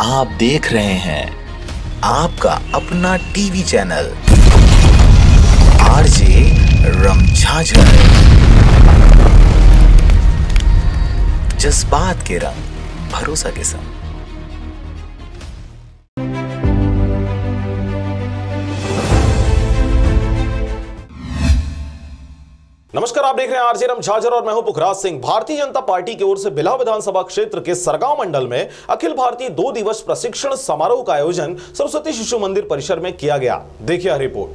आप देख रहे हैं आपका अपना टीवी चैनल आरजे रमझाझर। जज्बात के रंग, भरोसा के संग। नमस्कार, आप देख रहे हैं आरजे रमझाझर और मैं हूं पुखराज सिंह। भारतीय जनता पार्टी की ओर से बिल्हा विधानसभा क्षेत्र के सरगांव मंडल में अखिल भारतीय 2 दिवस प्रशिक्षण समारोह का आयोजन सरस्वती शिशु मंदिर परिसर में किया गया। देखिए रिपोर्ट।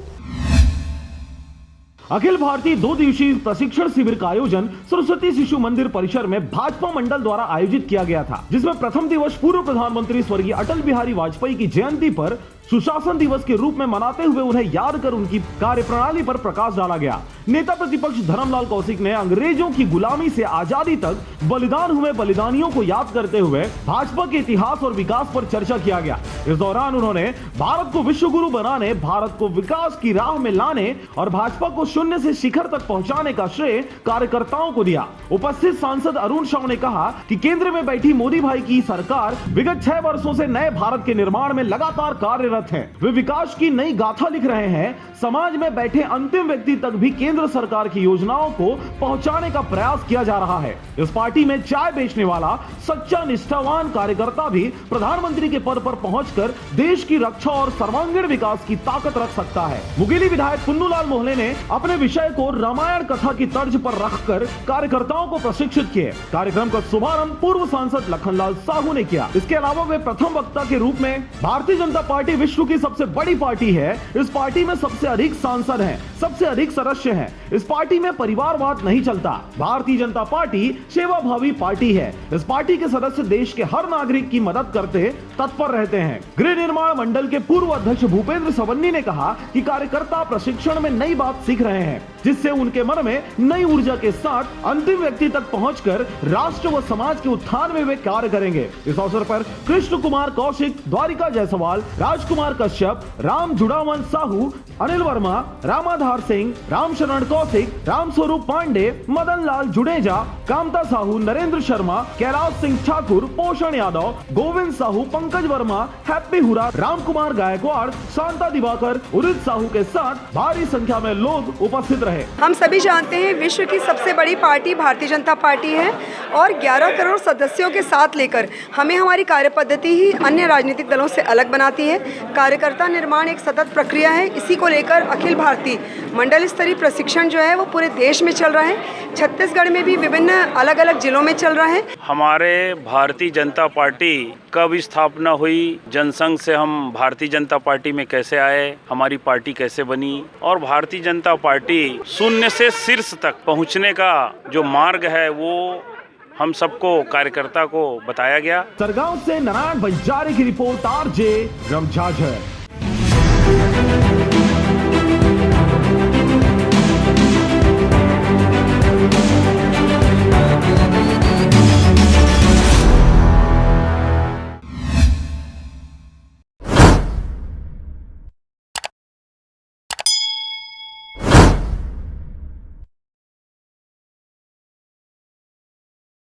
अखिल भारतीय 2 दिवसीय प्रशिक्षण शिविर का आयोजन सरस्वती शिशु मंदिर परिसर में भाजपा मंडल द्वारा आयोजित किया गया था, जिसमें प्रथम दिवस पूर्व प्रधानमंत्री स्वर्गीय अटल बिहारी वाजपेयी की जयंती पर सुशासन दिवस के रूप में मनाते हुए उन्हें याद कर उनकी कार्यप्रणाली पर प्रकाश डाला गया। नेता प्रतिपक्ष धर्मलाल कौशिक ने अंग्रेजों की गुलामी से आजादी तक बलिदान हुए बलिदानियों को याद करते हुए भाजपा के इतिहास और विकास पर चर्चा किया गया। इस दौरान उन्होंने भारत को विश्व गुरु बनाने, भारत को विकास की राह में लाने और भाजपा को शून्य से शिखर तक पहुंचाने का श्रेय कार्यकर्ताओं को दिया। उपस्थित सांसद अरुण साव ने कहा कि केंद्र में बैठी मोदी भाई की सरकार विगत 6 वर्षों से नए भारत के निर्माण में लगातार कार्यरत है। वे विकास की नई गाथा लिख रहे हैं। समाज में बैठे अंतिम व्यक्ति तक भी केंद्र सरकार की योजनाओं को पहुंचाने का प्रयास किया जा रहा है। इस पार्टी में चाय बेचने वाला सच्चा निष्ठावान कार्यकर्ता भी प्रधानमंत्री के पद पर पहुंचकर देश की रक्षा और सर्वांगीण विकास की ताकत रख सकता है। मुंगेली विधायक पुन्नूलाल मोहले ने अपने विषय को रामायण कथा की तर्ज पर रखकर कार्यकर्ताओं को प्रशिक्षित किए। कार्यक्रम का शुभारंभ पूर्व सांसद लखनलाल साहू ने किया। इसके अलावा वे प्रथम वक्ता के रूप में भारतीय जनता पार्टी विश्व की सबसे बड़ी पार्टी है। इस पार्टी में सबसे अधिक सांसद हैं, सबसे अधिक सदस्य हैं। इस पार्टी में परिवारवाद नहीं चलता। भारतीय जनता पार्टी सेवाभावी पार्टी है। इस पार्टी के सदस्य देश के हर नागरिक की मदद करते तत्पर रहते हैं। गृह निर्माण मंडल के पूर्व अध्यक्ष भूपेंद्र सवन्नी ने कहा कि कार्यकर्ता प्रशिक्षण में नई बात सीख रहे हैं, जिससे उनके मन में नई ऊर्जा के साथ अंतिम व्यक्ति तक पहुंचकर राष्ट्र व समाज के उत्थान में वे कार्य करेंगे। इस अवसर पर कृष्ण कुमार कौशिक, द्वारिका जायसवाल, राजकुमार कश्यप, राम जुड़ावन साहू, अनिल वर्मा, रामाधार सिंह, रामशरण कौशिक, रामस्वरूप पांडे, मदन लाल जुडेजा, कामता साहू, नरेंद्र शर्मा, कैलाश सिंह ठाकुर, पोषण यादव, गोविंद साहू, पंकज वर्मा, हैप्पी हुरा, राम कुमार गायकवाड़, शांता दिवाकर, उदित साहू के साथ भारी संख्या में लोग उपस्थित रहे। हम सभी जानते हैं विश्व की सबसे बड़ी पार्टी भारतीय जनता पार्टी है और 11 करोड़ सदस्यों के साथ लेकर हमें हमारी कार्यपद्धति ही अन्य राजनीतिक दलों से अलग बनाती है। कार्यकर्ता निर्माण एक सतत प्रक्रिया है। इसी को लेकर अखिल भारतीय मंडल स्तरीय प्रशिक्षण जो है वो पूरे देश में चल रहा है। छत्तीसगढ़ में भी विभिन्न अलग अलग जिलों में चल रहा है। हमारे भारतीय जनता पार्टी कब स्थापना हुई, जनसंघ से हम भारतीय जनता पार्टी में कैसे आए, हमारी पार्टी कैसे बनी और भारतीय जनता पार्टी शून्य से शीर्ष तक पहुंचने का जो मार्ग है वो हम सबको कार्यकर्ता को बताया गया। सरगांव से नारायण बंजारे की रिपोर्ट, आरजे रमझाझर।